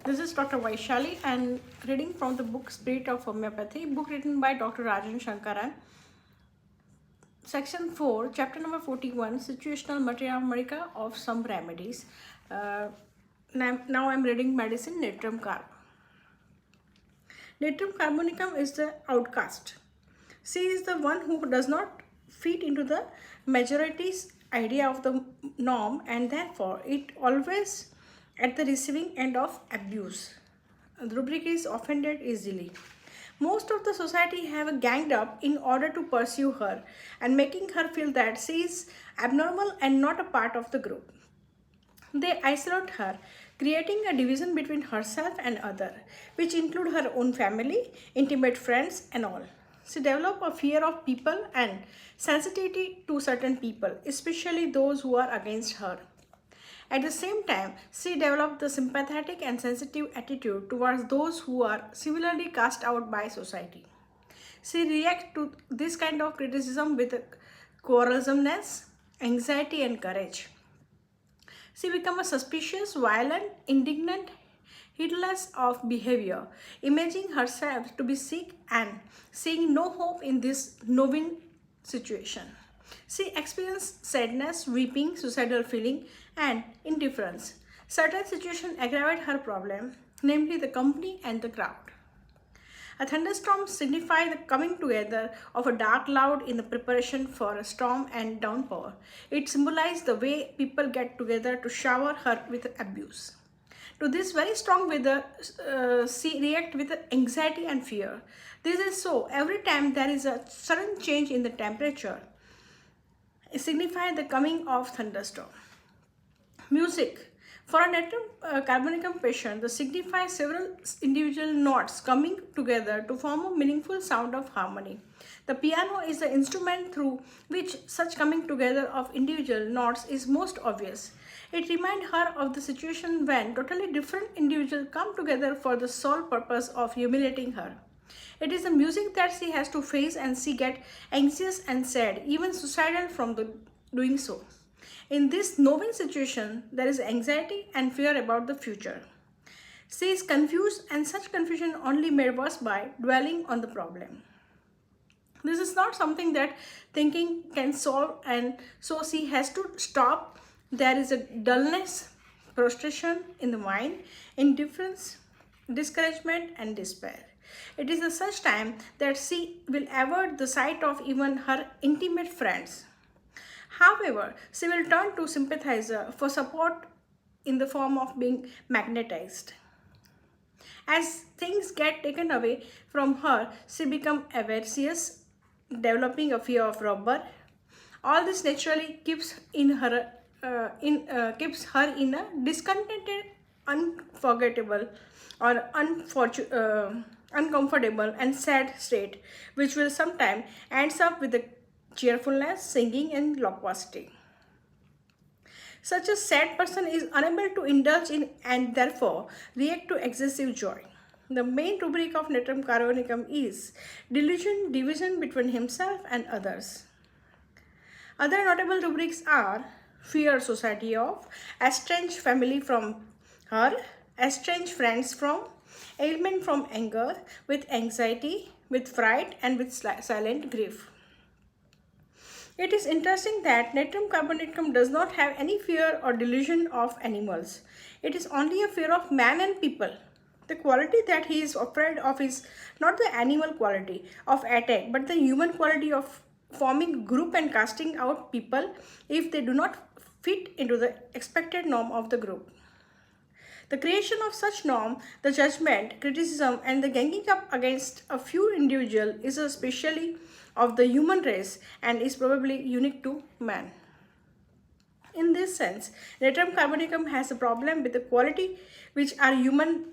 This is Dr. Vaishali and reading from the book Spirit of Homeopathy, book written by Dr. Rajan Sankaran. Section 4, chapter number 41, Situational Materia Medica of Some Remedies. Now I'm reading medicine, natram carb. Natrum carbonicum is the outcast. She is the one who does not fit into the majority's idea of the norm, and therefore it always at the receiving end of abuse. The rubric is offended easily. Most of the society have ganged up in order to pursue her and making her feel that she is abnormal and not a part of the group. They isolate her, creating a division between herself and others, which include her own family, intimate friends, and all. She develops a fear of people and sensitivity to certain people, especially those who are against her. At the same time, she developed the sympathetic and sensitive attitude towards those who are similarly cast out by society. She reacts to this kind of criticism with quarrelsomeness, anxiety, and courage. She becomes a suspicious, violent, indignant, heedless of behavior, imagining herself to be sick and seeing no hope in this knowing situation. She experienced sadness, weeping, suicidal feeling, and indifference. Certain situations aggravate her problem, namely the company and the crowd. A thunderstorm signifies the coming together of a dark cloud in the preparation for a storm and downpour. It symbolizes the way people get together to shower her with abuse. To this very strong weather, she reacts with anxiety and fear. This is so every time there is a sudden change in the temperature. It signifies the coming of thunderstorm. Music. For a natrum carbonicum patient, this signifies several individual notes coming together to form a meaningful sound of harmony. The piano is the instrument through which such coming together of individual notes is most obvious. It reminds her of the situation when totally different individuals come together for the sole purpose of humiliating her. It is the music that she has to face, and she gets anxious and sad, even suicidal from doing so. In this knowing situation, there is anxiety and fear about the future. She is confused, and such confusion only made worse by dwelling on the problem. This is not something that thinking can solve, and so she has to stop. There is a dullness, prostration in the mind, indifference, discouragement, and despair. It is at such time that she will avoid the sight of even her intimate friends. However, she will turn to sympathizer for support in the form of being magnetized. As things get taken away from her, she becomes avaricious, developing a fear of robber. All this naturally keeps her in a discontented, unforgettable, or uncomfortable and sad state, which will sometimes ends up with a cheerfulness, singing, and loquacity. Such a sad person is unable to indulge in and therefore react to excessive joy. The main rubric of natrum carbonicum is delusion, division between himself and others. Other notable rubrics are fear society of, estranged family from her, estranged friends from, ailment from anger, with anxiety, with fright, and with silent grief. It is interesting that natrum carbonicum does not have any fear or delusion of animals. It is only a fear of man and people. The quality that he is afraid of is not the animal quality of attack, but the human quality of forming a group and casting out people if they do not fit into the expected norm of the group. The creation of such norm, the judgment, criticism, and the ganging up against a few individuals is especially of the human race and is probably unique to man. In this sense, natrum carbonicum has a problem with the quality which are human.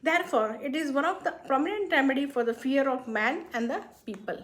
Therefore, it is one of the prominent remedy for the fear of man and the people.